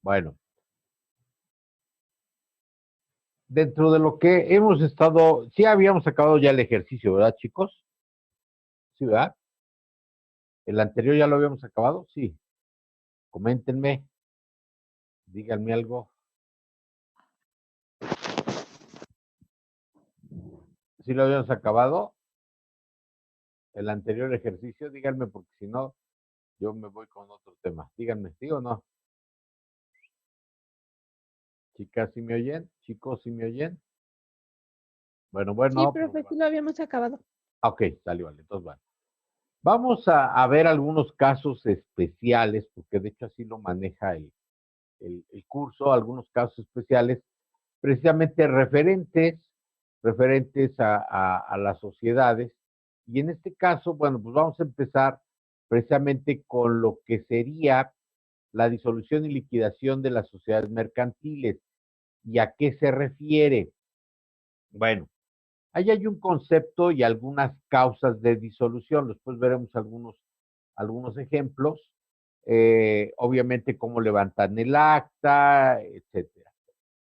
Bueno, dentro de lo que hemos estado, sí habíamos acabado ya el ejercicio, ¿verdad, chicos? Sí, ¿verdad? El anterior ya lo habíamos acabado, sí. Coméntenme, díganme algo. ¿Sí lo habíamos acabado? El anterior ejercicio, díganme, porque si no, yo me voy con otro tema. Díganme, ¿sí o no? Chicas, ¿sí me oyen? Chicos, ¿sí me oyen? Bueno, Sí, bueno, pues, profe, sí lo habíamos acabado. ok, sale, vale, entonces bueno. Vamos a ver algunos casos especiales, porque de hecho así lo maneja el curso, algunos casos especiales, precisamente referentes a las sociedades. Y en este caso, bueno, pues vamos a empezar precisamente con lo que sería la disolución y liquidación de las sociedades mercantiles. ¿Y a qué se refiere? Bueno, ahí hay un concepto y algunas causas de disolución. Después veremos algunos ejemplos. Obviamente cómo levantan el acta, etcétera.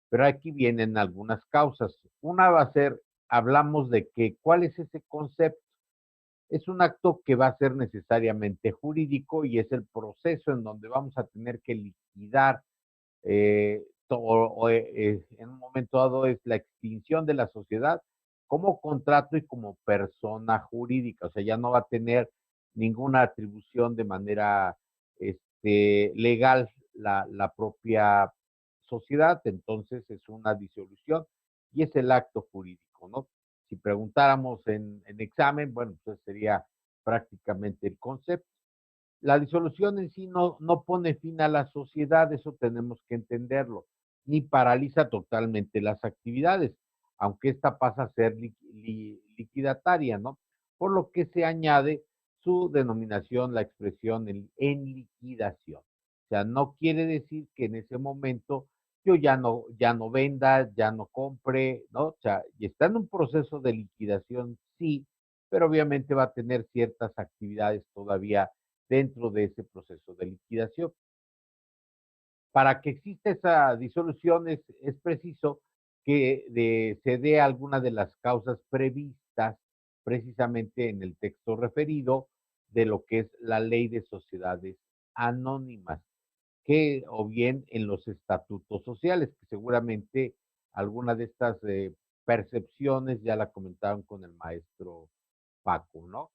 Pero aquí vienen algunas causas. Una va a ser, hablamos de que, ¿cuál es ese concepto? Es un acto que va a ser necesariamente jurídico y es el proceso en donde vamos a tener que liquidar en un momento dado es la extinción de la sociedad como contrato y como persona jurídica, o sea, ya no va a tener ninguna atribución de manera legal la propia sociedad, entonces es una disolución y es el acto jurídico, ¿no? Si preguntáramos en examen, bueno, pues sería prácticamente el concepto. La disolución en sí no pone fin a la sociedad, eso tenemos que entenderlo, ni paraliza totalmente las actividades, aunque esta pasa a ser liquidataria, ¿no? Por lo que se añade su denominación, la expresión en liquidación. O sea, no quiere decir que en ese momento yo ya no venda, ya no compre, ¿no? O sea, y está en un proceso de liquidación, sí, pero obviamente va a tener ciertas actividades todavía dentro de ese proceso de liquidación. Para que exista esa disolución es preciso que se dé alguna de las causas previstas precisamente en el texto referido de lo que es la ley de sociedades anónimas, que o bien en los estatutos sociales, que seguramente alguna de estas percepciones ya la comentaron con el maestro Paco, ¿no?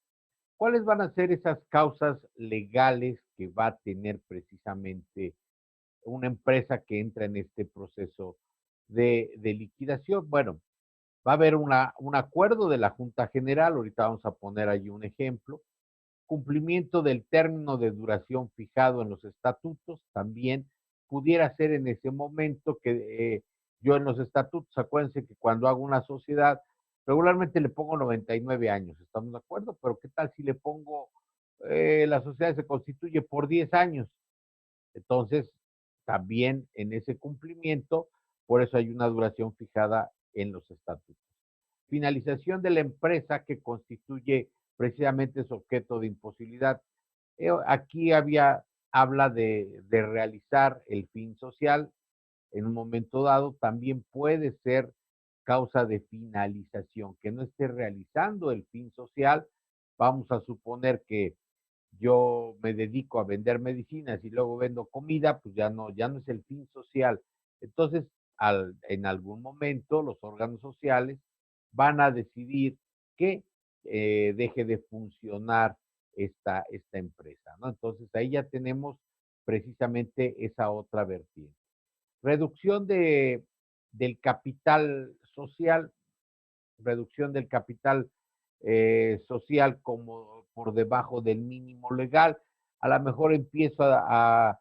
¿Cuáles van a ser esas causas legales que va a tener precisamente una empresa que entra en este proceso de liquidación? Bueno, va a haber un acuerdo de la Junta General, ahorita vamos a poner ahí un ejemplo, cumplimiento del término de duración fijado en los estatutos, también pudiera ser en ese momento que yo en los estatutos, acuérdense que cuando hago una sociedad, regularmente le pongo 99 años, ¿estamos de acuerdo? Pero ¿qué tal si le pongo, la sociedad se constituye por 10 años? Entonces, también en ese cumplimiento, por eso hay una duración fijada en los estatutos. Finalización de la empresa que constituye precisamente su objeto de imposibilidad. Aquí habla de realizar el fin social en un momento dado, también puede ser causa de finalización, que no esté realizando el fin social. Vamos a suponer que yo me dedico a vender medicinas y luego vendo comida, pues ya no es el fin social. Entonces, en algún momento los órganos sociales van a decidir que deje de funcionar esta empresa, ¿no? Entonces ahí ya tenemos precisamente esa otra vertiente. Reducción del capital social, reducción del capital social como por debajo del mínimo legal. A lo mejor empiezo a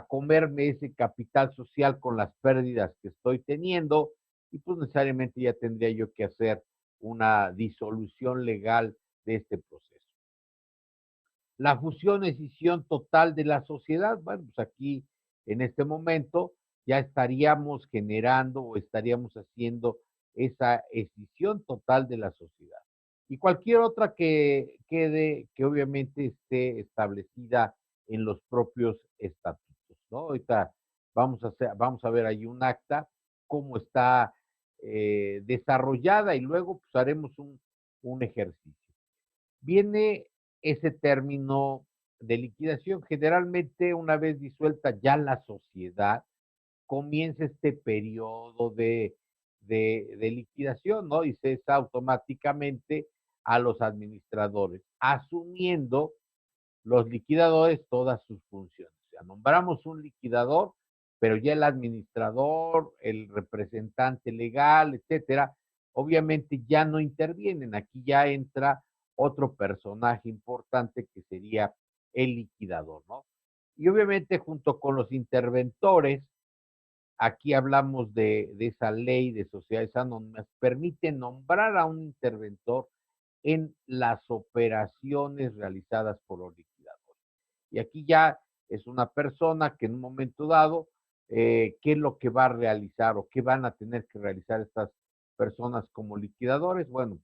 comerme ese capital social con las pérdidas que estoy teniendo y pues necesariamente ya tendría yo que hacer una disolución legal de este proceso. La fusión o escisión total de la sociedad, bueno, pues aquí en este momento ya estaríamos generando o estaríamos haciendo esa escisión total de la sociedad. Y cualquier otra que quede, que obviamente esté establecida en los propios estatutos, ¿no? Ahorita vamos a ver ahí un acta, cómo está desarrollada y luego pues, haremos un ejercicio. Viene ese término de liquidación. Generalmente, una vez disuelta ya la sociedad, comienza este periodo de liquidación, ¿no? Y cesa automáticamente a los administradores, asumiendo los liquidadores todas sus funciones. O sea, nombramos un liquidador, pero ya el administrador, el representante legal, etcétera, obviamente ya no intervienen. Aquí ya entra otro personaje importante que sería el liquidador, ¿no? Y obviamente junto con los interventores, aquí hablamos de esa ley de sociedades anónimas, permite nombrar a un interventor en las operaciones realizadas por los liquidadores. Y aquí ya es una persona que en un momento dado, ¿qué es lo que va a realizar o qué van a tener que realizar estas personas como liquidadores? Bueno,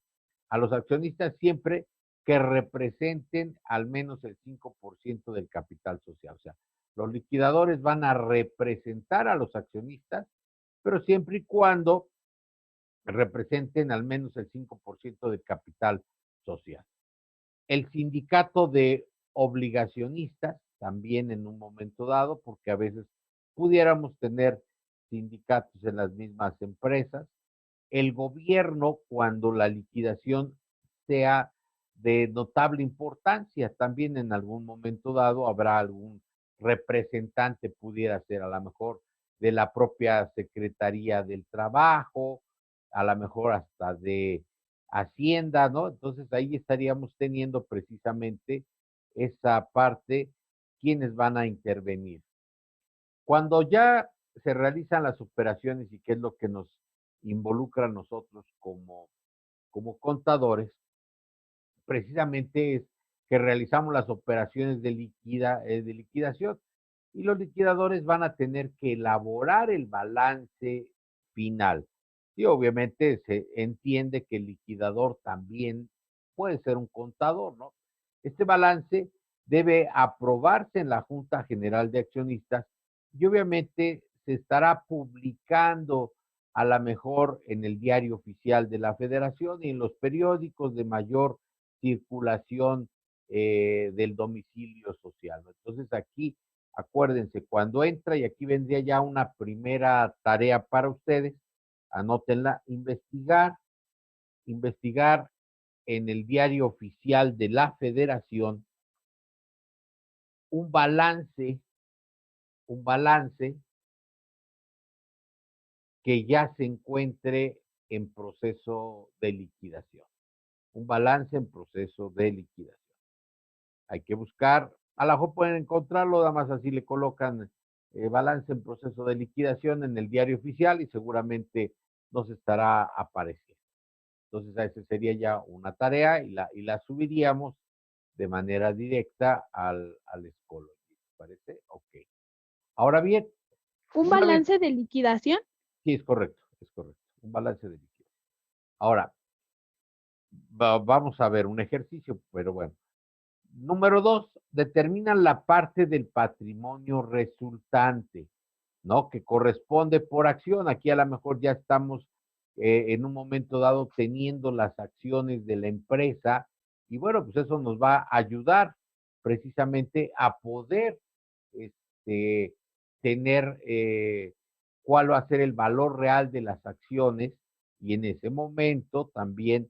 a los accionistas siempre que representen al menos el 5% del capital social. O sea, los liquidadores van a representar a los accionistas, pero siempre y cuando representen al menos el 5% del capital social. El sindicato de obligacionistas, también en un momento dado, porque a veces pudiéramos tener sindicatos en las mismas empresas. El gobierno, cuando la liquidación sea de notable importancia, también en algún momento dado habrá algún representante, pudiera ser a lo mejor de la propia Secretaría del Trabajo, a lo mejor hasta de Hacienda, ¿no? Entonces ahí estaríamos teniendo precisamente esa parte, quienes van a intervenir. Cuando ya se realizan las operaciones y qué es lo que nos involucra a nosotros como contadores, precisamente es que realizamos las operaciones de liquidación y los liquidadores van a tener que elaborar el balance final. Y obviamente se entiende que el liquidador también puede ser un contador, ¿no? Este balance debe aprobarse en la Junta General de Accionistas y obviamente se estará publicando a la mejor en el diario oficial de la Federación y en los periódicos de mayor circulación del domicilio social, ¿no? Entonces aquí, acuérdense, cuando entra, y aquí vendría ya una primera tarea para ustedes, anótenla, investigar en el diario oficial de la Federación un balance que ya se encuentre en proceso de liquidación. Un balance en proceso de liquidación. Hay que buscar, a lo mejor pueden encontrarlo, nada más así le colocan balance en proceso de liquidación en el diario oficial y seguramente nos estará apareciendo. Entonces, esa sería ya una tarea y la subiríamos de manera directa al Schoology. ¿Parece? Ok. Ahora bien, ¿Un una vez, balance de liquidación? sí, es correcto, es correcto. Un balance de liquidación. Ahora, vamos a ver un ejercicio, pero bueno. Número 2, determinan la parte del patrimonio resultante, ¿no? Que corresponde por acción. Aquí a lo mejor ya estamos en un momento dado teniendo las acciones de la empresa y bueno, pues eso nos va a ayudar precisamente a poder este, tener cuál va a ser el valor real de las acciones y en ese momento también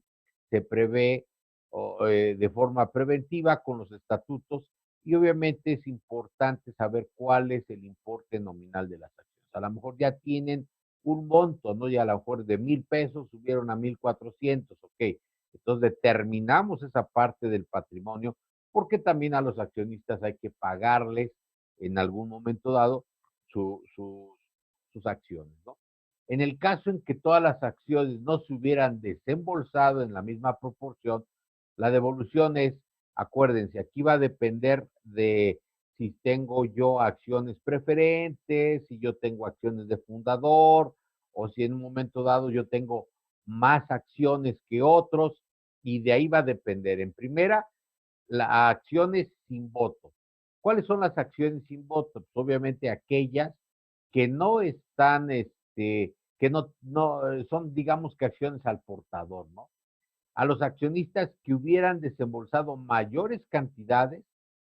se prevé de forma preventiva con los estatutos y obviamente es importante saber cuál es el importe nominal de las acciones. A lo mejor ya tienen un monto, ¿no? Ya a lo mejor de 1,000 pesos subieron a 1,400, ok. Entonces determinamos esa parte del patrimonio porque también a los accionistas hay que pagarles en algún momento dado sus acciones, ¿no? En el caso en que todas las acciones no se hubieran desembolsado en la misma proporción, la devolución es, acuérdense, aquí va a depender de si tengo yo acciones preferentes, si yo tengo acciones de fundador, o si en un momento dado yo tengo más acciones que otros, y de ahí va a depender. En primera, las acciones sin voto. ¿Cuáles son las acciones sin voto? Pues obviamente aquellas que no están, que son, digamos que acciones al portador, ¿no? A los accionistas que hubieran desembolsado mayores cantidades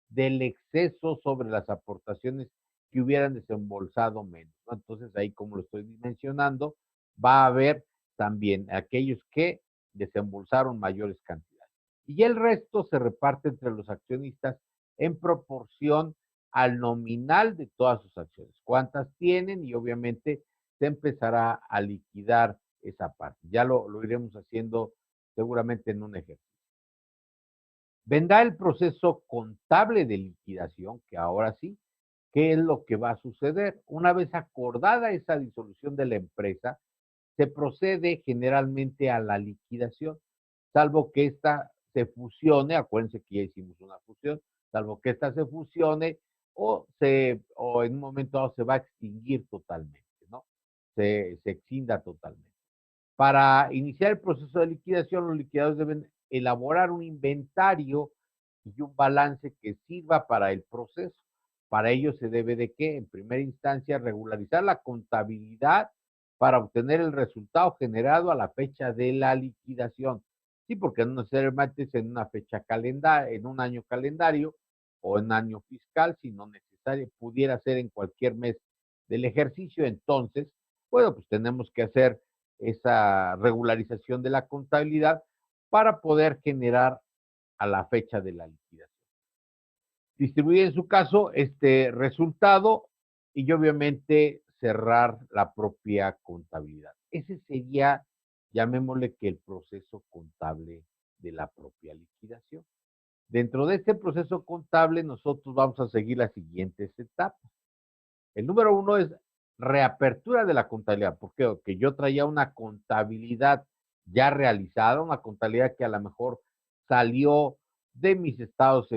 del exceso sobre las aportaciones que hubieran desembolsado menos, ¿no? Entonces, ahí, como lo estoy mencionando, va a haber también aquellos que desembolsaron mayores cantidades. Y el resto se reparte entre los accionistas en proporción al nominal de todas sus acciones. ¿Cuántas tienen? Y obviamente se empezará a liquidar esa parte. Ya lo iremos haciendo seguramente en un ejercicio. Vendrá el proceso contable de liquidación, que ahora sí, ¿qué es lo que va a suceder? Una vez acordada esa disolución de la empresa, se procede generalmente a la liquidación, salvo que ésta se fusione, acuérdense que ya hicimos una fusión, salvo que ésta se fusione o en un momento dado se va a extinguir totalmente, ¿no? Se extinda totalmente. Para iniciar el proceso de liquidación, los liquidadores deben elaborar un inventario y un balance que sirva para el proceso. Para ello se debe de que, en primera instancia, regularizar la contabilidad para obtener el resultado generado a la fecha de la liquidación. Sí, porque no necesariamente es en una fecha calendario, en un año calendario o en año fiscal, sino necesario, pudiera ser en cualquier mes del ejercicio. Entonces, bueno, pues tenemos que hacer esa regularización de la contabilidad para poder generar a la fecha de la liquidación. Distribuir en su caso este resultado y obviamente cerrar la propia contabilidad. Ese sería, llamémosle que el proceso contable de la propia liquidación. Dentro de este proceso contable nosotros vamos a seguir las siguientes etapas. El número uno es reapertura de la contabilidad, porque yo traía una contabilidad ya realizada, una contabilidad que a lo mejor salió de mis estados,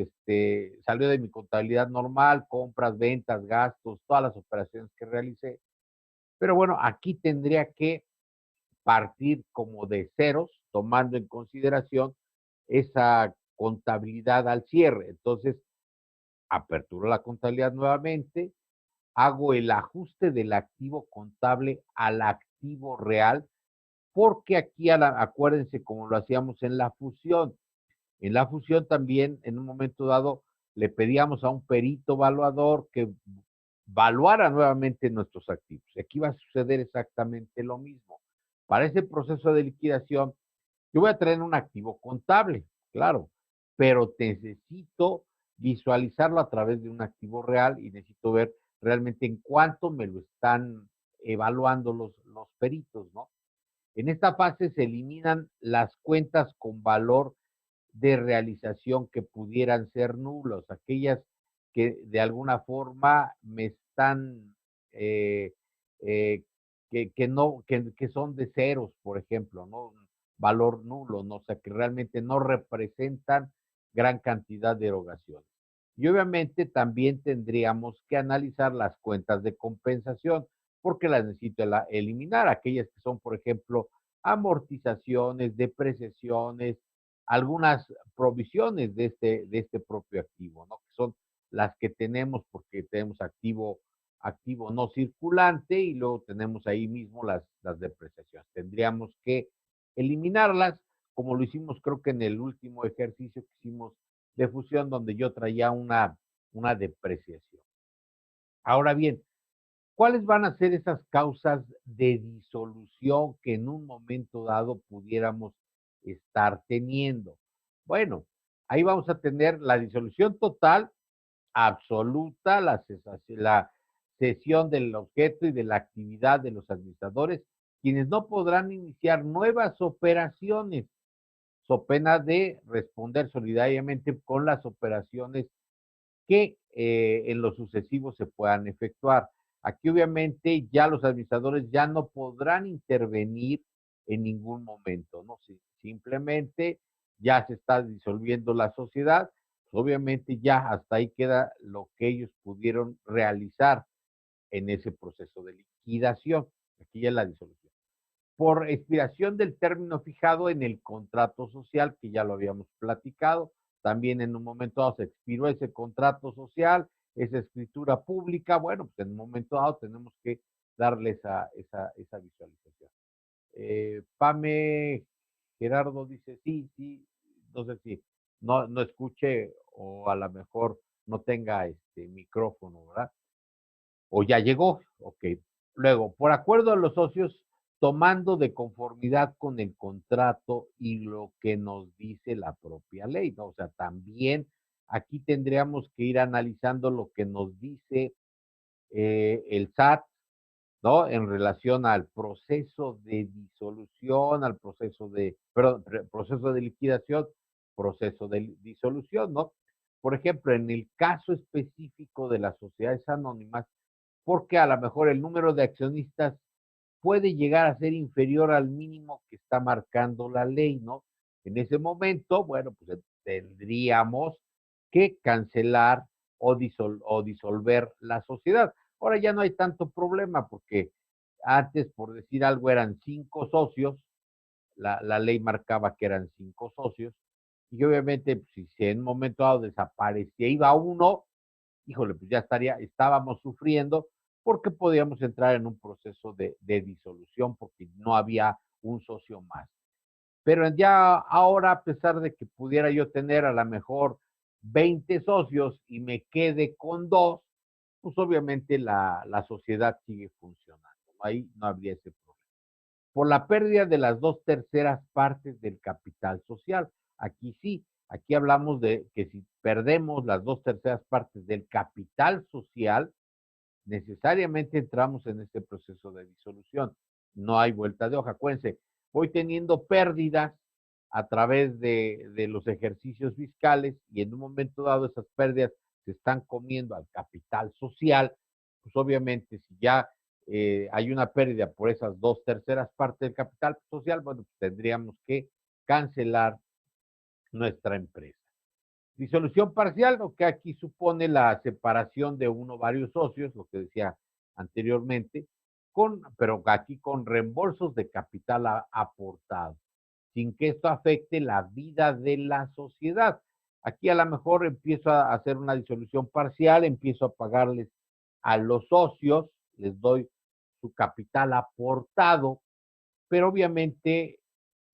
salió de mi contabilidad normal, compras, ventas, gastos, todas las operaciones que realicé. Pero bueno, aquí tendría que partir como de ceros, tomando en consideración esa contabilidad al cierre. Entonces, aperturo la contabilidad nuevamente, hago el ajuste del activo contable al activo real, porque aquí, acuérdense como lo hacíamos en la fusión también en un momento dado le pedíamos a un perito evaluador que valuara nuevamente nuestros activos. Aquí va a suceder exactamente lo mismo. Para ese proceso de liquidación, yo voy a traer un activo contable, claro, pero necesito visualizarlo a través de un activo real y necesito ver realmente en cuánto me lo están evaluando los peritos, ¿no? En esta fase se eliminan las cuentas con valor de realización que pudieran ser nulos, aquellas que de alguna forma me están, eh, que son de ceros, por ejemplo, ¿no? Valor nulo, ¿no? O sea, que realmente no representan gran cantidad de erogaciones. Y obviamente también tendríamos que analizar las cuentas de compensación, porque las necesito eliminar, aquellas que son, por ejemplo, amortizaciones, depreciaciones, algunas provisiones de este propio activo, ¿no? Que son las que tenemos porque tenemos activo no circulante y luego tenemos ahí mismo las depreciaciones. Tendríamos que eliminarlas, como lo hicimos creo que en el último ejercicio que hicimos de fusión, donde yo traía una depreciación. Ahora bien, ¿cuáles van a ser esas causas de disolución que en un momento dado pudiéramos estar teniendo? Bueno, ahí vamos a tener la disolución total, absoluta, la cesión del objeto y de la actividad de los administradores, quienes no podrán iniciar nuevas operaciones, so pena de responder solidariamente con las operaciones que en lo sucesivo se puedan efectuar. Aquí obviamente ya los administradores ya no podrán intervenir en ningún momento, ¿no? Simplemente ya se está disolviendo la sociedad, pues obviamente ya hasta ahí queda lo que ellos pudieron realizar en ese proceso de liquidación. Aquí ya es la disolución. Por expiración del término fijado en el contrato social, que ya lo habíamos platicado, también en un momento dado se expiró ese contrato social esa escritura pública, bueno, pues en un momento dado tenemos que darle esa visualización. Pame Gerardo dice, sí, sí, no sé si no escuche o a lo mejor no tenga micrófono, ¿verdad? O ya llegó, ok. Luego, por acuerdo a los socios, tomando de conformidad con el contrato y lo que nos dice la propia ley, ¿no? O sea, también aquí tendríamos que ir analizando lo que nos dice el SAT, ¿no? En relación al proceso de disolución, al proceso de, perdón, proceso de liquidación, proceso de disolución, ¿no? Por ejemplo, en el caso específico de las sociedades anónimas, porque a lo mejor el número de accionistas puede llegar a ser inferior al mínimo que está marcando la ley, ¿no? En ese momento, bueno, pues tendríamos que cancelar o disolver la sociedad. Ahora ya no hay tanto problema porque antes, por decir algo, eran 5 socios, la ley marcaba que eran 5 socios, y obviamente pues, si en un momento dado desaparecía, iba uno, híjole, pues ya estábamos sufriendo porque podíamos entrar en un proceso de disolución porque no había un socio más. Pero ya ahora, a pesar de que pudiera yo tener a lo mejor 20 socios y me quede con 2, pues obviamente la sociedad sigue funcionando. Ahí no habría ese problema. Por la pérdida de las 2/3 partes del capital social. Aquí sí, aquí hablamos de que si perdemos las 2/3 partes del capital social, necesariamente entramos en este proceso de disolución. No hay vuelta de hoja. Acuérdense, voy teniendo pérdidas a través de los ejercicios fiscales y en un momento dado esas pérdidas se están comiendo al capital social, pues obviamente si ya hay una pérdida por esas 2/3 partes del capital social, bueno, pues tendríamos que cancelar nuestra empresa. Disolución parcial, lo que aquí supone la separación de uno o varios socios, lo que decía anteriormente, pero aquí con reembolsos de capital aportado, sin que esto afecte la vida de la sociedad. Aquí a lo mejor empiezo a hacer una disolución parcial, empiezo a pagarles a los socios, les doy su capital aportado, pero obviamente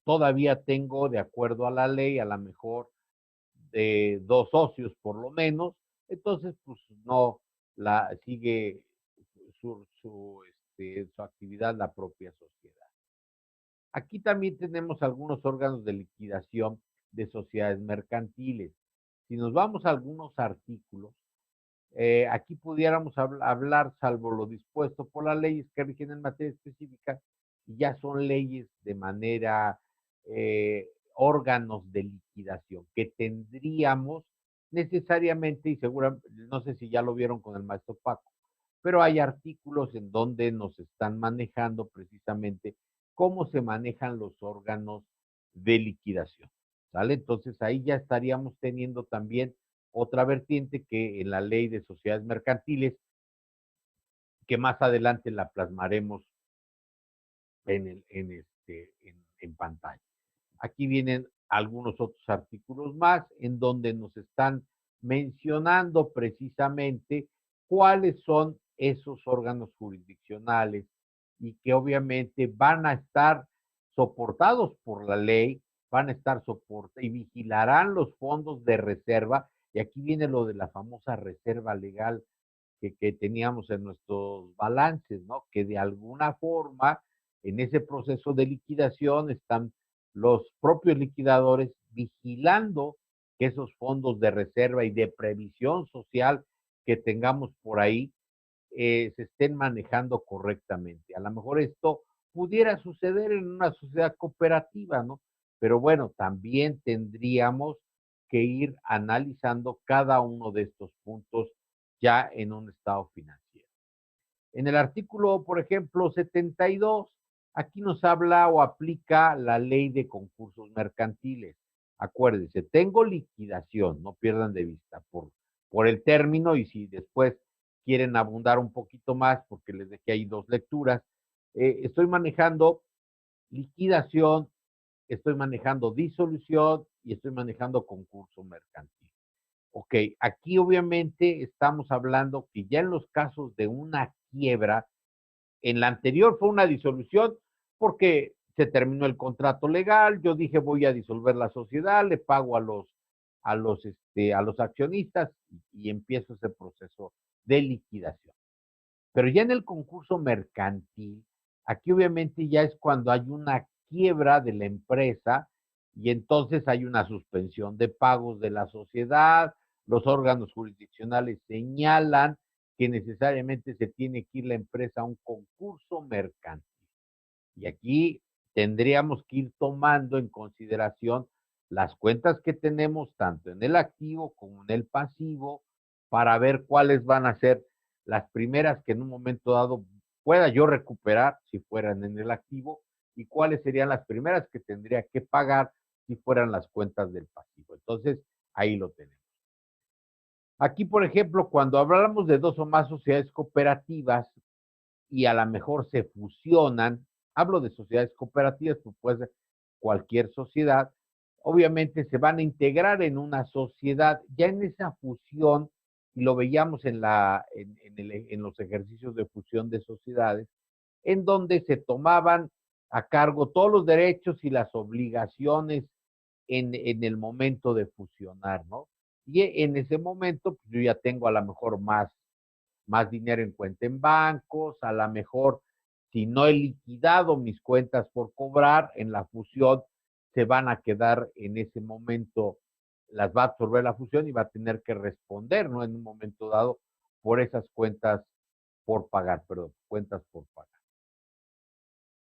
todavía tengo, de acuerdo a la ley, a lo mejor de 2 socios por lo menos, entonces pues no sigue su actividad la propia sociedad. Aquí también tenemos algunos órganos de liquidación de sociedades mercantiles. Si nos vamos a algunos artículos, aquí pudiéramos hablar, salvo lo dispuesto por las leyes que rigen en materia específica, y ya son leyes de manera, órganos de liquidación que tendríamos necesariamente, y seguramente, no sé si ya lo vieron con el maestro Paco, pero hay artículos en donde nos están manejando precisamente cómo se manejan los órganos de liquidación, ¿sale? Entonces ahí ya estaríamos teniendo también otra vertiente que en la ley de sociedades mercantiles, que más adelante la plasmaremos en pantalla. Aquí vienen algunos otros artículos más en donde nos están mencionando precisamente cuáles son esos órganos jurisdiccionales y que obviamente van a estar soportados por la ley, van a estar soportados y vigilarán los fondos de reserva. Y aquí viene lo de la famosa reserva legal que teníamos en nuestros balances, ¿no? Que de alguna forma en ese proceso de liquidación están los propios liquidadores vigilando que esos fondos de reserva y de previsión social que tengamos por ahí se estén manejando correctamente. A lo mejor esto pudiera suceder en una sociedad cooperativa, ¿no? Pero bueno, también tendríamos que ir analizando cada uno de estos puntos ya en un estado financiero. En el artículo, por ejemplo, 72, aquí nos habla o aplica la ley de concursos mercantiles. Acuérdense, tengo liquidación, no pierdan de vista por el término, y si después quieren abundar un poquito más, porque les dejé ahí 2 lecturas, estoy manejando liquidación, estoy manejando disolución y estoy manejando concurso mercantil. Ok, aquí obviamente estamos hablando que ya en los casos de una quiebra, en la anterior fue una disolución porque se terminó el contrato legal, yo dije voy a disolver la sociedad, le pago a los accionistas y empiezo ese proceso de liquidación. Pero ya en el concurso mercantil, aquí obviamente ya es cuando hay una quiebra de la empresa y entonces hay una suspensión de pagos de la sociedad, los órganos jurisdiccionales señalan que necesariamente se tiene que ir la empresa a un concurso mercantil. Y aquí tendríamos que ir tomando en consideración las cuentas que tenemos tanto en el activo como en el pasivo para ver cuáles van a ser las primeras que en un momento dado pueda yo recuperar si fueran en el activo y cuáles serían las primeras que tendría que pagar si fueran las cuentas del pasivo. Entonces, ahí lo tenemos. Aquí, por ejemplo, cuando hablamos de dos o más sociedades cooperativas, y a lo mejor se fusionan, hablo de sociedades cooperativas, pues puede ser cualquier sociedad, obviamente se van a integrar en una sociedad, ya en esa fusión, y lo veíamos en los ejercicios de fusión de sociedades, en donde se tomaban a cargo todos los derechos y las obligaciones en el momento de fusionar, ¿no? Y en ese momento, pues yo ya tengo a lo mejor más dinero en cuenta en bancos, a lo mejor si no he liquidado mis cuentas por cobrar, en la fusión se van a quedar en ese momento, las va a absorber la fusión y va a tener que responder, ¿no? En un momento dado por esas cuentas por pagar, perdón, cuentas por pagar.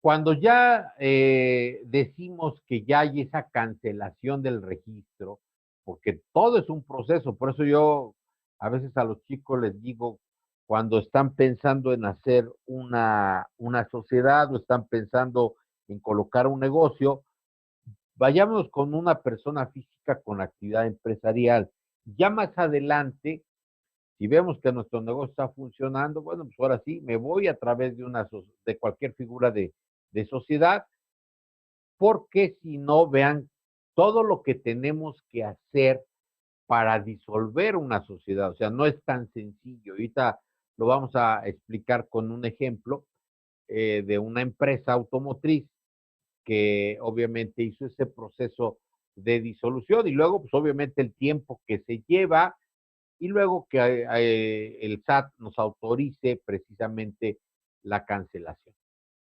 Cuando ya decimos que ya hay esa cancelación del registro, porque todo es un proceso, por eso yo a veces a los chicos les digo, cuando están pensando en hacer una sociedad o están pensando en colocar un negocio, vayamos con una persona física con actividad empresarial. Ya más adelante, si vemos que nuestro negocio está funcionando, bueno, pues ahora sí, me voy a través de cualquier figura de sociedad, porque si no, vean todo lo que tenemos que hacer para disolver una sociedad. O sea, no es tan sencillo. Ahorita lo vamos a explicar con un ejemplo de una empresa automotriz que obviamente hizo ese proceso de disolución y luego, pues obviamente el tiempo que se lleva y luego que el SAT nos autorice precisamente la cancelación.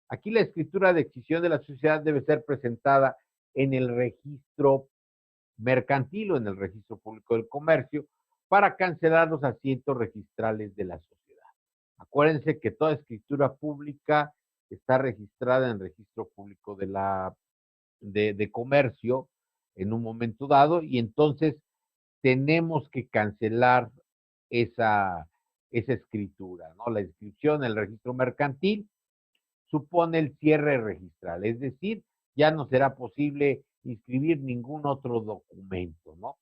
Aquí la escritura de extinción de la sociedad debe ser presentada en el registro mercantil o en el registro público del comercio para cancelar los asientos registrales de la sociedad. Acuérdense que toda escritura pública está registrada en el registro público de comercio en un momento dado y entonces tenemos que cancelar esa, esa escritura, ¿no? La inscripción en el registro mercantil supone el cierre registral, es decir, ya no será posible inscribir ningún otro documento, ¿no?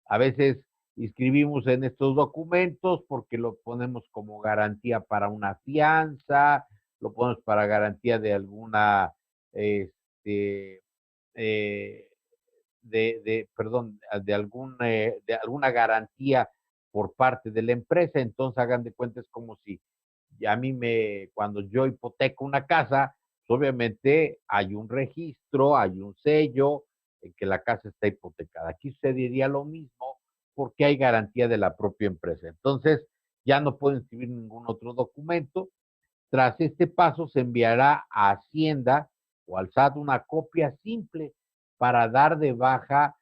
A veces inscribimos en estos documentos porque lo ponemos como garantía para una fianza, lo ponemos para garantía de alguna, este, eh, perdón, de alguna garantía por parte de la empresa, entonces hagan de cuenta es como si a mí cuando yo hipoteco una casa, pues obviamente hay un registro, hay un sello en que la casa está hipotecada. Aquí sucedería lo mismo porque hay garantía de la propia empresa. Entonces, ya no pueden escribir ningún otro documento. Tras este paso, se enviará a Hacienda o al SAT una copia simple para dar de baja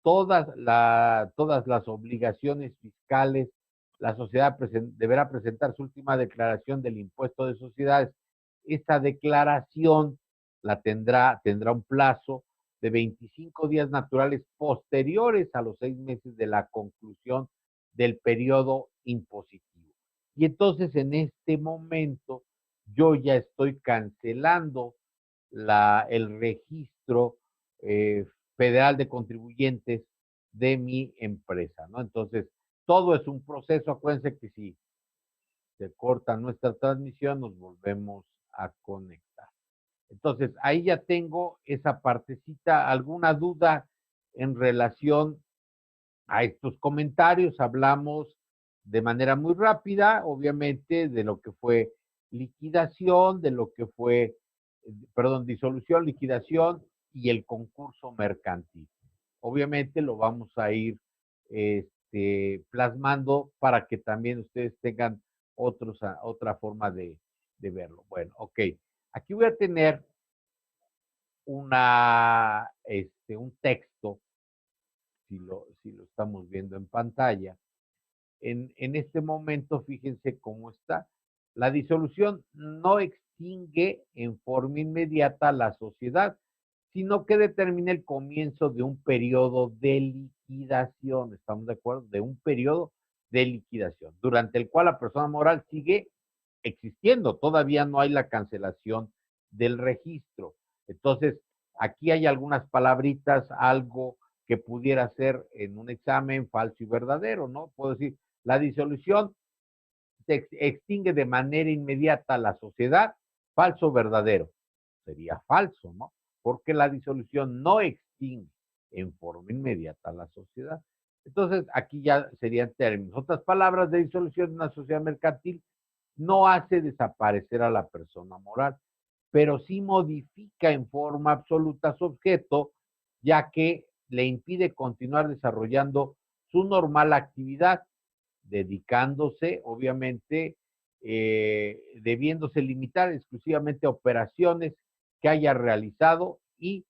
todas las obligaciones fiscales. La sociedad deberá presentar su última declaración del impuesto de sociedades. Esta declaración tendrá un plazo de 25 días naturales posteriores a los 6 meses de la conclusión del periodo impositivo. Y entonces en este momento yo ya estoy cancelando el registro eh, federal de contribuyentes de mi empresa, ¿no? Entonces, todo es un proceso. Acuérdense que si se corta nuestra transmisión, nos volvemos a conectar. Entonces, ahí ya tengo esa partecita. ¿Alguna duda en relación a estos comentarios hablamos de manera muy rápida, obviamente, de lo que fue liquidación, de lo que fue, perdón, disolución, liquidación y el concurso mercantil. Obviamente lo vamos a ir plasmando para que también ustedes tengan otra forma verlo. Bueno, ok. Aquí voy a tener un texto, si lo estamos viendo en pantalla. En este momento, fíjense cómo está. La disolución no extingue en forma inmediata la sociedad, sino que determina el comienzo de un periodo de liquidación. ¿Estamos de acuerdo? De un periodo de liquidación, durante el cual la persona moral sigue existiendo. Todavía no hay la cancelación del registro. Entonces, aquí hay algunas palabritas, algo que pudiera ser en un examen falso y verdadero, ¿no? Puedo decir, la disolución se extingue de manera inmediata la sociedad, falso o verdadero. Sería falso, ¿no? Porque la disolución no extingue en forma inmediata la sociedad. Entonces, aquí ya serían términos. Otras palabras, de disolución de una sociedad mercantil no hace desaparecer a la persona moral, pero sí modifica en forma absoluta su objeto, ya que le impide continuar desarrollando su normal actividad, dedicándose, obviamente, debiéndose limitar exclusivamente a operaciones que haya realizado y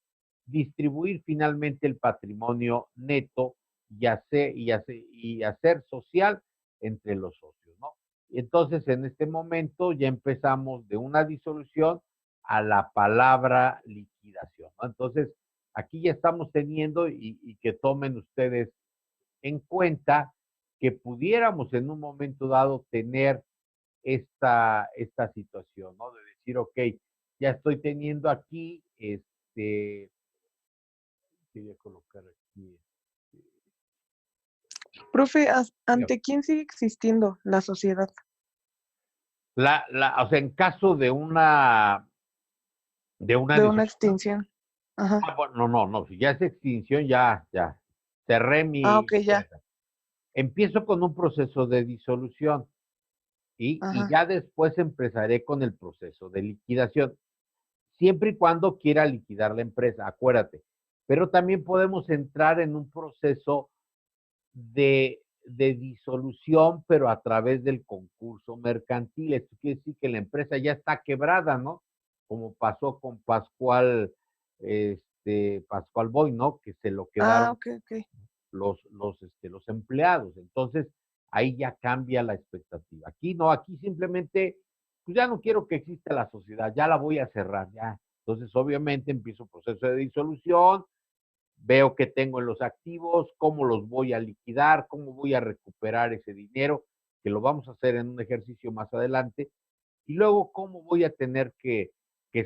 distribuir finalmente el patrimonio neto y hacer social entre los socios, ¿no? Y entonces, en este momento ya empezamos de una disolución a la palabra liquidación, ¿no? Entonces, aquí ya estamos teniendo y que tomen ustedes en cuenta que pudiéramos en un momento dado tener esta situación, ¿no? De decir, ok, ya estoy teniendo aquí, voy a colocar aquí, Profe, mira, ¿ante quién sigue existiendo la sociedad? o sea, en caso de una De una disolución, extinción. Ajá. bueno, no, si ya es extinción, ya, cerré Ah, mi ok, ya. cuenta. Empiezo con un proceso de disolución y Ajá. ya después empezaré con el proceso de liquidación, siempre y cuando quiera liquidar la empresa, acuérdate. Pero también podemos entrar en un proceso de disolución, pero a través del concurso mercantil. Esto quiere decir que la empresa ya está quebrada, ¿no? Como pasó con Pascual Boy, ¿no? Que se lo Ah, quedaron ok, ok. los empleados. Entonces, ahí ya cambia la expectativa. Aquí no, aquí simplemente, pues ya no quiero que exista la sociedad, ya la voy a cerrar, ya. Entonces, obviamente, empiezo un proceso de disolución, veo qué tengo en los activos, cómo los voy a liquidar, cómo voy a recuperar ese dinero, que lo vamos a hacer en un ejercicio más adelante, y luego cómo voy a tener que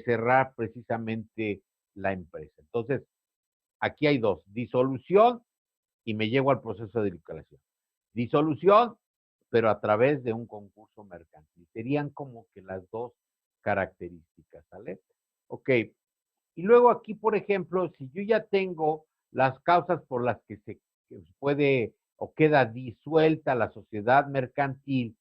cerrar precisamente la empresa. Entonces, aquí hay dos, disolución y me llego al proceso de liquidación. Disolución, pero a través de un concurso mercantil. Serían como que las dos características, ¿sale? Ok. Y luego aquí, por ejemplo, si yo ya tengo las causas por las que se puede o queda disuelta la sociedad mercantil,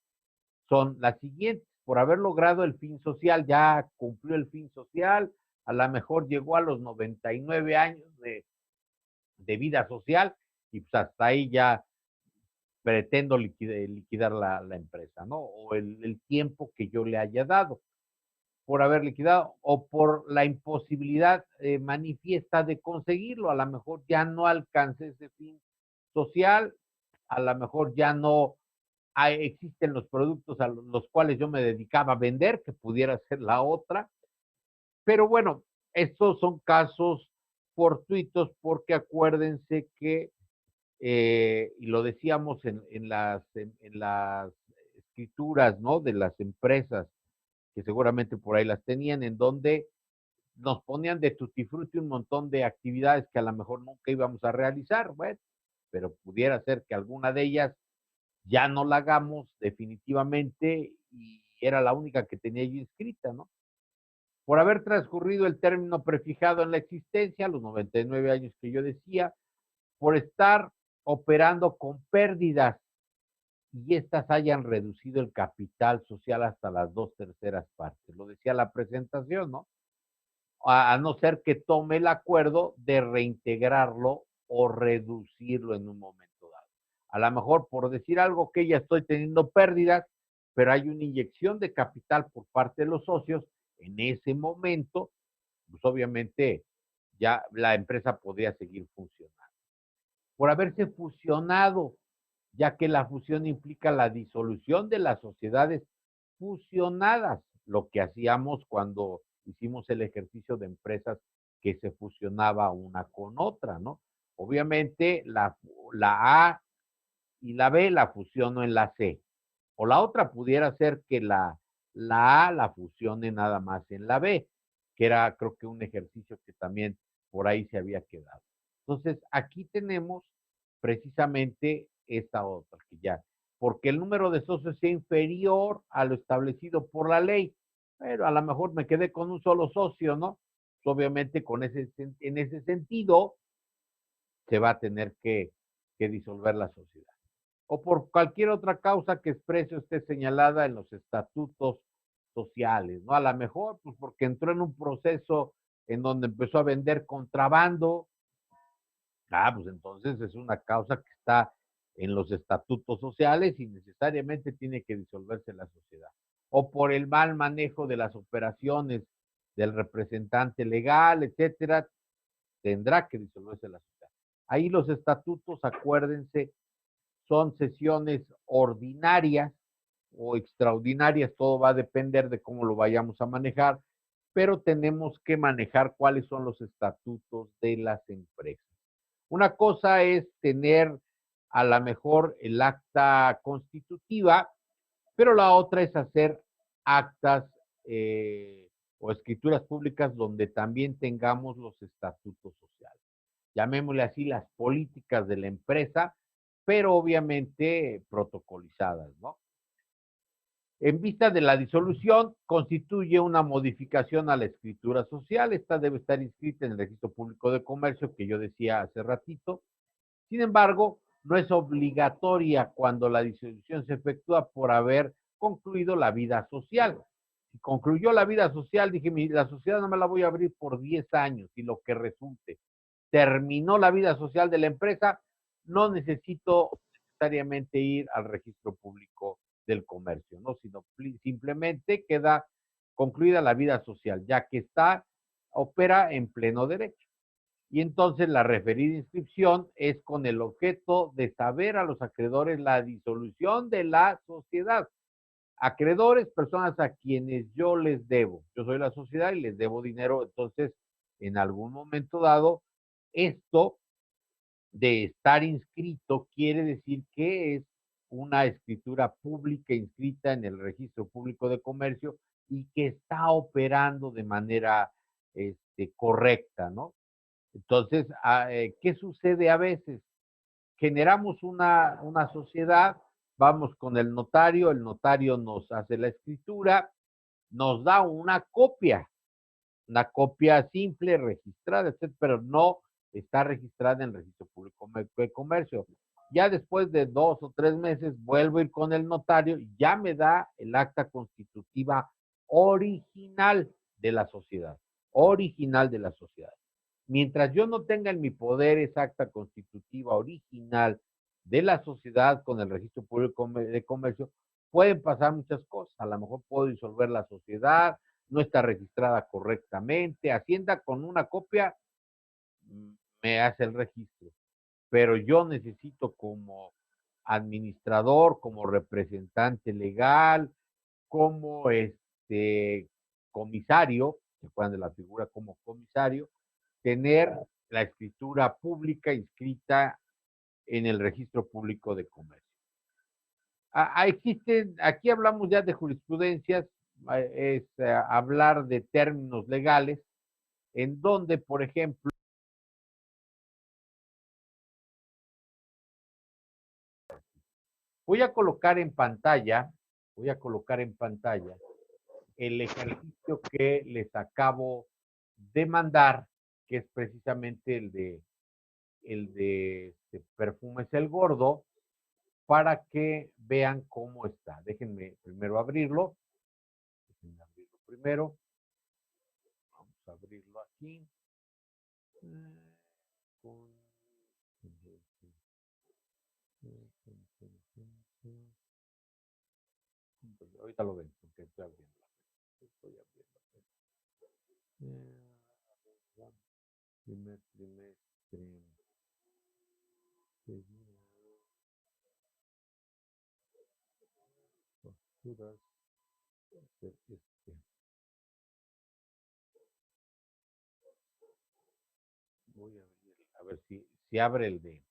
son las siguientes: por haber logrado el fin social, ya cumplió el fin social, a lo mejor llegó a los 99 años de vida social y pues hasta ahí ya pretendo liquidar la empresa, ¿no? O el tiempo que yo le haya dado por haber liquidado o por la imposibilidad manifiesta de conseguirlo. A lo mejor ya no alcancé ese fin social, a lo mejor ya no existen los productos a los cuales yo me dedicaba a vender, que pudiera ser la otra. Pero bueno, estos son casos fortuitos porque acuérdense que y lo decíamos en las escrituras, ¿no? De las empresas, que seguramente por ahí las tenían, en donde nos ponían de tutti frutti un montón de actividades que a lo mejor nunca íbamos a realizar, bueno, pero pudiera ser que alguna de ellas ya no la hagamos definitivamente y era la única que tenía yo inscrita, ¿no? Por haber transcurrido el término prefijado en la existencia, los 99 años que yo decía, por estar operando con pérdidas y estas hayan reducido el capital social hasta las 2/3 partes. Lo decía la presentación, ¿no? A no ser que tome el acuerdo de reintegrarlo o reducirlo en un momento dado. A lo mejor, por decir algo, que ya estoy teniendo pérdidas, pero hay una inyección de capital por parte de los socios, en ese momento, pues obviamente ya la empresa podría seguir funcionando. Por haberse fusionado, ya que la fusión implica la disolución de las sociedades fusionadas, lo que hacíamos cuando hicimos el ejercicio de empresas que se fusionaba una con otra, ¿no? Obviamente la A y la B la fusiono en la C, o la otra pudiera ser que la A la fusione nada más en la B, que era creo que un ejercicio que también por ahí se había quedado. Entonces, aquí tenemos precisamente esta otra, que ya, porque el número de socios sea inferior a lo establecido por la ley, pero a lo mejor me quedé con un solo socio, ¿no? Pues obviamente en ese sentido se va a tener que disolver la sociedad. O por cualquier otra causa que exprese esté señalada en los estatutos sociales, ¿no? A lo mejor, pues porque entró en un proceso en donde empezó a vender contrabando, pues entonces es una causa que está en los estatutos sociales y necesariamente tiene que disolverse la sociedad. O por el mal manejo de las operaciones del representante legal, etcétera, tendrá que disolverse la sociedad. Ahí los estatutos, acuérdense, son sesiones ordinarias o extraordinarias, todo va a depender de cómo lo vayamos a manejar, pero tenemos que manejar cuáles son los estatutos de las empresas. Una cosa es tener a lo mejor el acta constitutiva, pero la otra es hacer actas o escrituras públicas donde también tengamos los estatutos sociales. Llamémosle así las políticas de la empresa, pero obviamente protocolizadas, ¿no? En vista de la disolución, constituye una modificación a la escritura social. Esta debe estar inscrita en el Registro Público de Comercio, que yo decía hace ratito. Sin embargo, no es obligatoria cuando la disolución se efectúa por haber concluido la vida social. Si concluyó la vida social, dije, la sociedad no me la voy a abrir por 10 años y lo que resulte. Terminó la vida social de la empresa, no necesito necesariamente ir al Registro Público del Comercio, ¿no? Sino simplemente queda concluida la vida social, ya que opera en pleno derecho. Y entonces la referida inscripción es con el objeto de saber a los acreedores la disolución de la sociedad. Acreedores, personas a quienes yo les debo. Yo soy la sociedad y les debo dinero, entonces en algún momento dado, esto de estar inscrito quiere decir que es una escritura pública inscrita en el Registro Público de Comercio y que está operando de manera correcta, ¿no? Entonces, ¿qué sucede a veces? Generamos una sociedad, vamos con el notario nos hace la escritura, nos da una copia simple, registrada, etc., pero no está registrada en el Registro Público de Comercio. Ya después de 2 o 3 meses vuelvo a ir con el notario y ya me da el acta constitutiva original de la sociedad. Original de la sociedad. Mientras yo no tenga en mi poder esa acta constitutiva original de la sociedad con el Registro Público de Comercio, pueden pasar muchas cosas. A lo mejor puedo disolver la sociedad, no está registrada correctamente. Hacienda con una copia me hace el registro, pero yo necesito como administrador, como representante legal, como comisario, se acuerdan de la figura como comisario, tener la escritura pública inscrita en el Registro Público de Comercio. Aquí hablamos ya de jurisprudencias, es hablar de términos legales, en donde, por ejemplo, voy a colocar en pantalla el ejercicio que les acabo de mandar, que es precisamente Perfumes El Gordo para que vean cómo está. Déjenme primero abrirlo. Déjenme abrirlo primero. Vamos a abrirlo aquí. Ahorita lo ven, porque estoy abriendo. Primer trimestre. Facturas. Voy a ver si abre el de.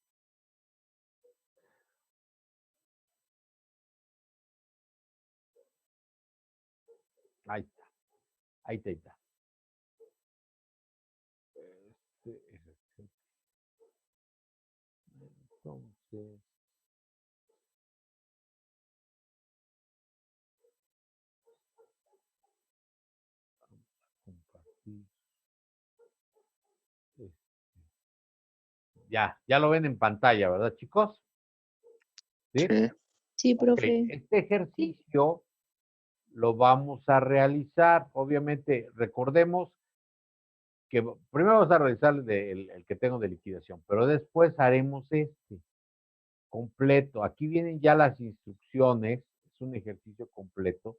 Ahí está. Ahí está. Entonces. Compartir. Ya lo ven en pantalla, ¿verdad, chicos? ¿Sí? Sí, profe. Okay. Este ejercicio lo vamos a realizar. Obviamente, recordemos que primero vamos a realizar el que tengo de liquidación, pero después haremos este completo. Aquí vienen ya las instrucciones, es un ejercicio completo.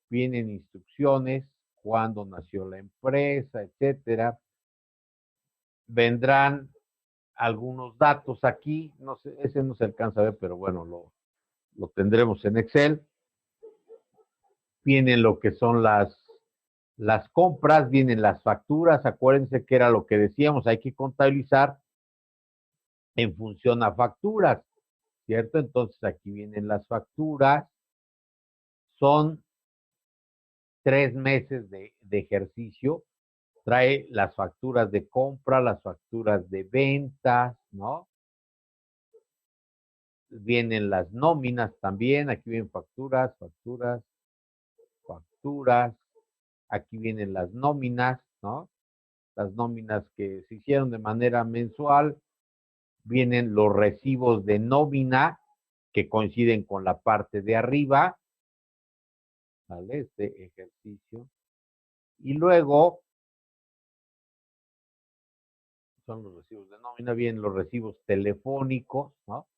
Vienen instrucciones, cuándo nació la empresa, etcétera. Vendrán algunos datos aquí, no sé, ese no se alcanza a ver, pero bueno, lo tendremos en Excel. Vienen lo que son las compras, vienen las facturas, acuérdense que era lo que decíamos, hay que contabilizar en función a facturas, ¿cierto? Entonces aquí vienen las facturas, son 3 meses de ejercicio, trae las facturas de compra, las facturas de ventas, ¿no? Vienen las nóminas también, aquí vienen facturas, aquí vienen las nóminas, ¿no? Las nóminas que se hicieron de manera mensual, vienen los recibos de nómina que coinciden con la parte de arriba, ¿vale? Este ejercicio. Y luego son los recibos de nómina, vienen los recibos telefónicos, ¿no?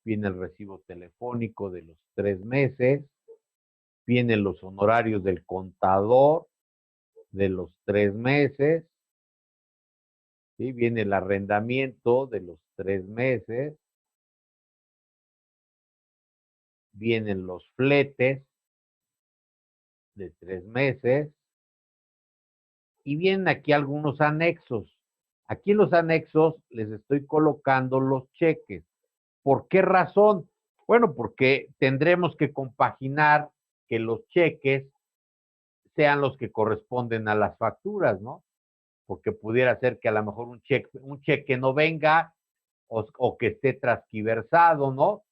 Viene el recibo telefónico de los 3 meses, vienen los honorarios del contador de los 3 meses, ¿sí? Viene el arrendamiento de los 3 meses, vienen los fletes de 3 meses y vienen aquí algunos anexos. Aquí en los anexos les estoy colocando los cheques. ¿Por qué razón? Bueno, porque tendremos que compaginar que los cheques sean los que corresponden a las facturas, ¿no? Porque pudiera ser que a lo mejor un cheque no venga o que esté transquiversado, ¿no?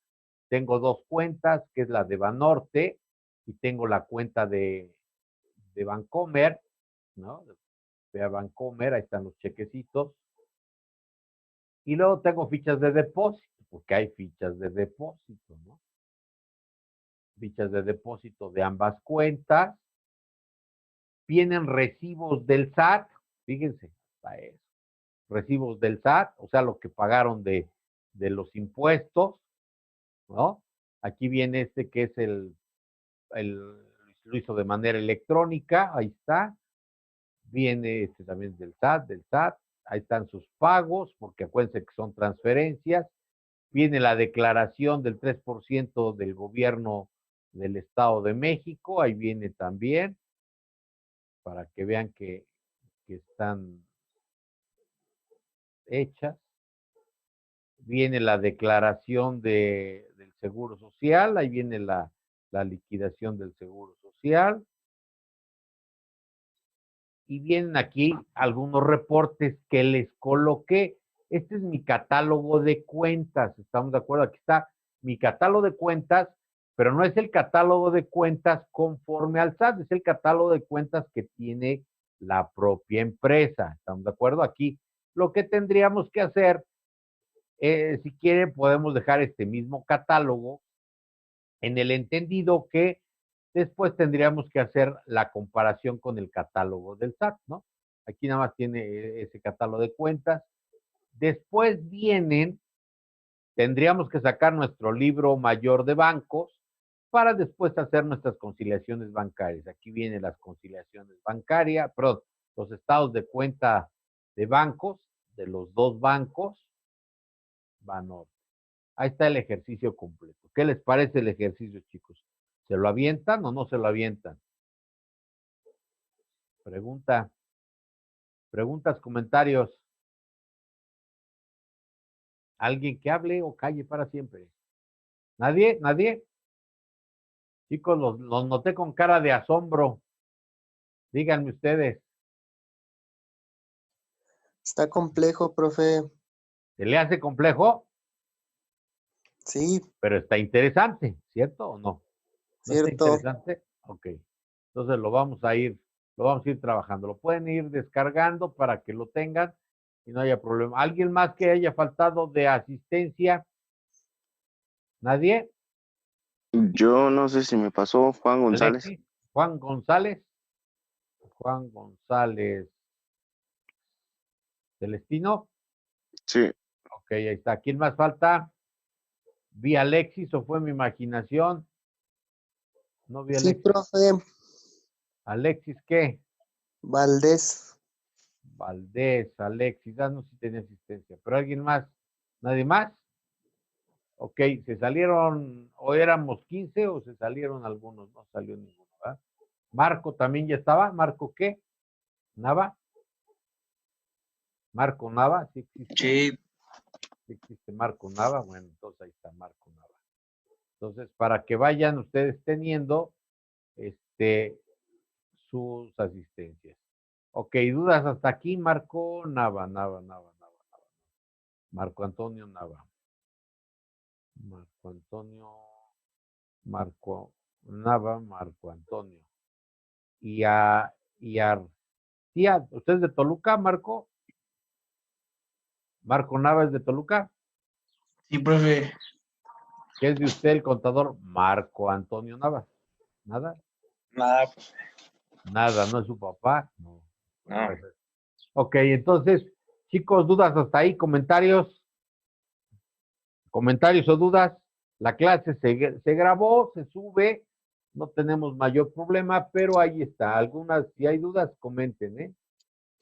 Tengo 2 cuentas, que es la de Banorte y tengo la cuenta de Bancomer, ¿no? De Bancomer, ahí están los chequecitos. Y luego tengo fichas de depósito, porque hay fichas de depósito, ¿no? Fichas de depósito de ambas cuentas. Vienen recibos del SAT, fíjense, hasta eso. Recibos del SAT, o sea, lo que pagaron de los impuestos, ¿no? Aquí viene este que es lo hizo de manera electrónica, ahí está. Viene este también del SAT, ahí están sus pagos, porque acuérdense que son transferencias. Viene la declaración del 3% del gobierno del Estado de México, ahí viene también, para que vean que están hechas. Viene la declaración del Seguro Social, ahí viene la liquidación del Seguro Social. Y vienen aquí algunos reportes que les coloqué. Este es mi catálogo de cuentas, ¿estamos de acuerdo? Aquí está mi catálogo de cuentas, pero no es el catálogo de cuentas conforme al SAT, es el catálogo de cuentas que tiene la propia empresa, ¿estamos de acuerdo? Aquí lo que tendríamos que hacer si quieren, podemos dejar este mismo catálogo en el entendido que después tendríamos que hacer la comparación con el catálogo del SAT, ¿no? Aquí nada más tiene ese catálogo de cuentas. Después tendríamos que sacar nuestro libro mayor de bancos para después hacer nuestras conciliaciones bancarias. Aquí vienen las conciliaciones bancarias, perdón, los estados de cuenta de bancos, de los dos bancos, Banorte. Ahí está el ejercicio completo. ¿Qué les parece el ejercicio, chicos? ¿Se lo avientan o no se lo avientan? Preguntas, comentarios. ¿Alguien que hable o calle para siempre? ¿Nadie? ¿Nadie? Chicos, los noté con cara de asombro. Díganme ustedes. Está complejo, profe. ¿Se le hace complejo? Sí, Pero está interesante, ¿cierto o no? ¿No está cierto. interesante? Ok. Entonces lo vamos a ir trabajando. Lo pueden ir descargando para que lo tengan y no haya problema. ¿Alguien más que haya faltado de asistencia? ¿Nadie? Yo no sé si me pasó Juan González. Alexis, Juan González. Juan González. Celestino. Sí, Ok, ahí está. ¿Quién más falta? ¿Vi a Alexis o fue mi imaginación? No vi a Sí, Alexis. profe. ¿Alexis qué? Valdés. Valdés, Alexis, no sé si tenía asistencia, pero alguien más, ¿nadie más? Ok, ¿se salieron o éramos 15 o se salieron algunos? No salió ninguno, ¿verdad? Marco también ya estaba, ¿Marco qué? ¿Nava? ¿Marco Nava? ¿Sí existe? Sí, ¿Sí existe Marco Nava? Bueno, entonces ahí está Marco Nava. Entonces, para que vayan ustedes teniendo sus asistencias. Ok, dudas hasta aquí, Marco Nava. Marco Antonio Nava. Marco Antonio, Marco Nava, Marco Antonio. Y tía, ¿usted es de Toluca, Marco? Marco Nava es de Toluca. sí, profe. ¿Qué es de usted el contador? Marco Antonio Nava. ¿Nada? Nada, pues, Nada, ¿no es su papá? No. no. Ok, entonces, chicos, dudas hasta ahí, comentarios o dudas. La clase se grabó, se sube, no tenemos mayor problema, pero ahí está. Si hay dudas, comenten, ¿eh?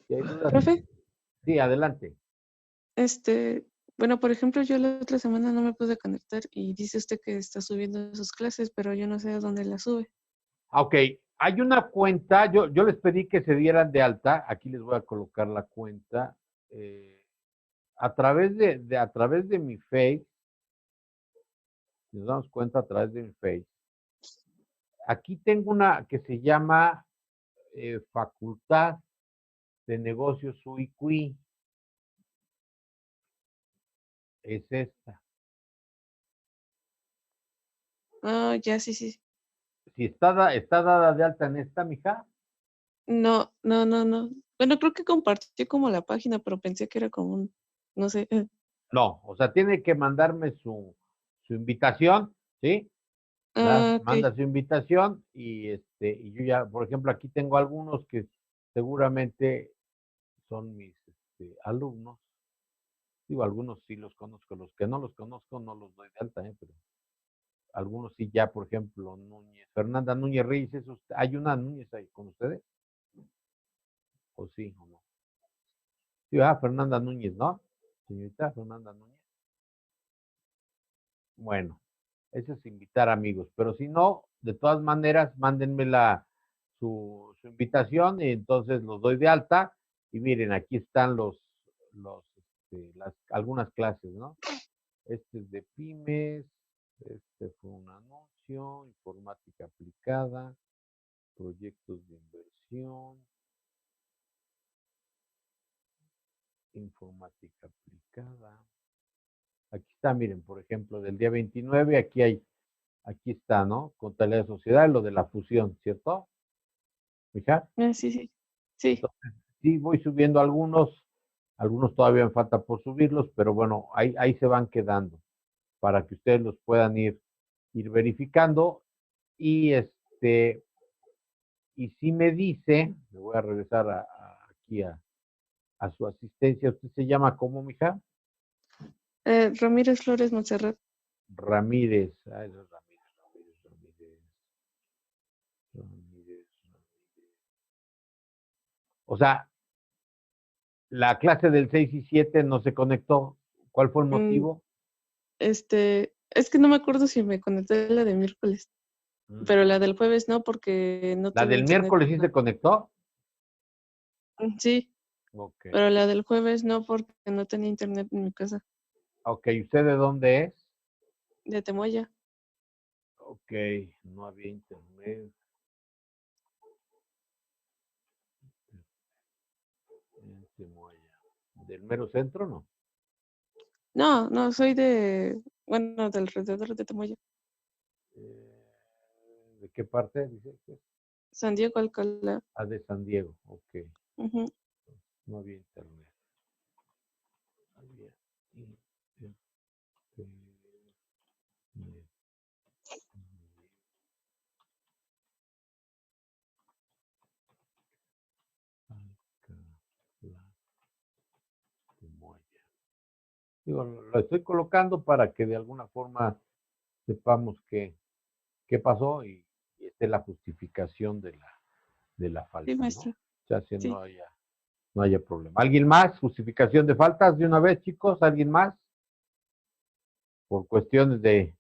Si hay dudas, Profe, sí, adelante. bueno, por ejemplo, yo la otra semana no me pude conectar y dice usted que está subiendo sus clases, pero yo no sé a dónde las sube. Ok, hay una cuenta, yo les pedí que se dieran de alta, aquí les voy a colocar la cuenta, a través de mi Face, si nos damos cuenta a través de mi Face, aquí tengo una que se llama Facultad de Negocios UICUI, es esta. Ah, ya, sí, sí. Si está dada de alta en esta, mija. No, no, no, no. Bueno, creo que compartió como la página, pero pensé que era como un, no sé. No, o sea, tiene que mandarme su invitación, ¿sí? Ok. Manda su invitación y yo ya, por ejemplo, aquí tengo algunos que seguramente son mis alumnos. Digo, algunos sí los conozco, los que no los conozco no los doy de alta, pero algunos sí ya, por ejemplo, Fernanda Núñez Reyes, ¿hay una Núñez ahí con ustedes? ¿O sí o no? Sí, Fernanda Núñez, ¿no? Señorita Fernanda Núñez. Bueno, eso es invitar amigos, pero si no, de todas maneras, mándenme su invitación y entonces los doy de alta y miren, aquí están algunas clases, ¿no? Este es de pymes, este fue un anuncio, informática aplicada, proyectos de inversión, informática aplicada. Aquí está, miren, por ejemplo, del día 29, aquí está, ¿no? Contabilidad de sociedad, lo de la fusión, ¿cierto? Fija. Sí, sí. Sí. Entonces, sí, voy subiendo algunos Algunos todavía me falta por subirlos, pero bueno, ahí se van quedando para que ustedes los puedan ir verificando. Y y si me dice, me voy a regresar aquí a su asistencia. ¿Usted se llama cómo, mija? Ramírez Flores Montserrat. Ramírez. Ay, no, Ramírez. O sea, la clase del 6 y 7 no se conectó. ¿Cuál fue el motivo? Es que no me acuerdo si me conecté la de miércoles, pero la del jueves no, porque no ¿La tenía del internet. miércoles sí se conectó? Sí, Ok. pero la del jueves no, porque no tenía internet en mi casa, Ok, ¿usted de dónde es? de Temoya. Ok, no había internet. En Temoya. ¿Del mero centro, no? No, soy del alrededor de Temoya. ¿De qué parte? Dice que San Diego, Alcalá. de San Diego. Ok, Ujú. no había internet. Había internet. Digo, lo estoy colocando para que de alguna forma sepamos qué pasó y esté la justificación de la falta, Sí, ¿no? maestra. O sea, si Sí. no haya problema. ¿Alguien más? ¿Justificación de faltas de una vez, chicos? ¿Alguien más? Por cuestiones de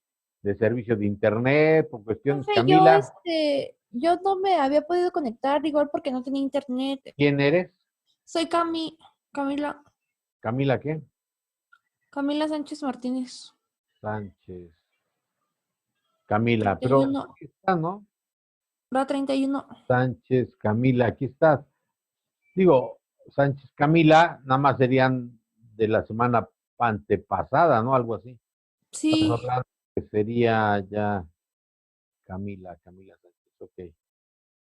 servicio de internet, por cuestiones, Profe, Camila, yo no me había podido conectar, igual porque no tenía internet. ¿quién eres? Soy Camila ¿Camila qué? Sánchez Martínez, Sánchez. Camila, pero 31, aquí está, ¿no? la 31. Sánchez, Camila, aquí estás. Digo, Sánchez, Camila, nada más serían de la semana antepasada, ¿no? Algo así. Estamos Sí, hablando que sería ya Camila Sánchez, ok.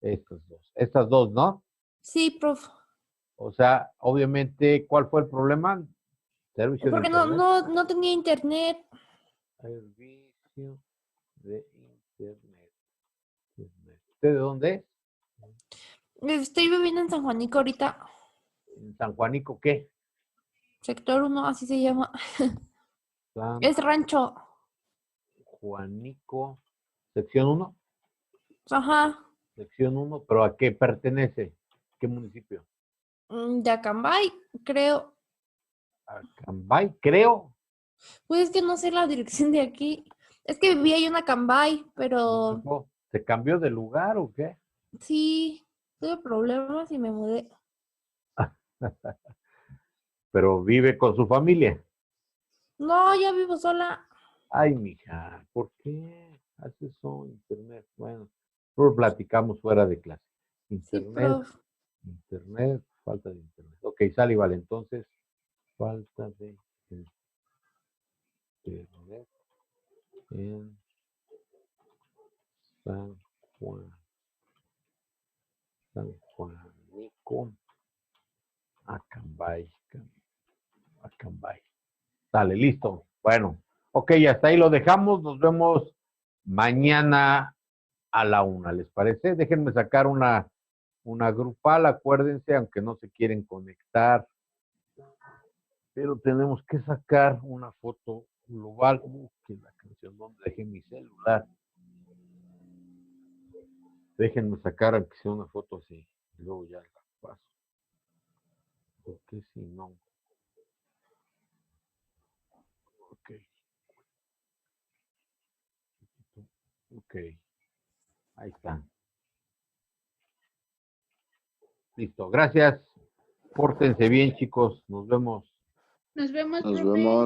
Estas dos, ¿no? sí, profe. O sea, obviamente, ¿cuál fue el problema? Servicio de Porque internet. no tenía internet. Servicio de internet. ¿Usted de dónde es? Estoy viviendo en San Juanico ahorita, ¿En San Juanico qué? sector 1, así se llama. San Es rancho. Juanico, sección 1. Ajá. Sección 1, pero ¿a qué pertenece? ¿Qué municipio? De Acambay, creo. Acambay, creo. Pues es que no sé la dirección de aquí. Es que vivía ahí en Acambay, pero ¿Se cambió de lugar o qué? sí, tuve problemas y me mudé. Pero vive con su familia. No, ya vivo sola. Ay, mija, ¿por qué haces eso? Internet. Bueno, luego platicamos fuera de clase. Sí, Internet, profe. falta de internet. Ok, sale, vale. Entonces, falta de internet en San Juan. San Juanico, Acambay. Acambay. Dale, listo. Bueno, ok, hasta ahí lo dejamos. Nos vemos mañana a la 1. ¿Les parece? Déjenme sacar una grupal, acuérdense, aunque no se quieren conectar. Pero tenemos que sacar una foto global. Que la canción, ¿dónde dejé mi celular? Déjenme sacar aunque sea una foto así. Luego ya la paso. Porque si no. Ok. Ok. Ahí está. Listo. Gracias. Pórtense bien, chicos. Nos vemos. Nos vemos, Nos profe. vemos.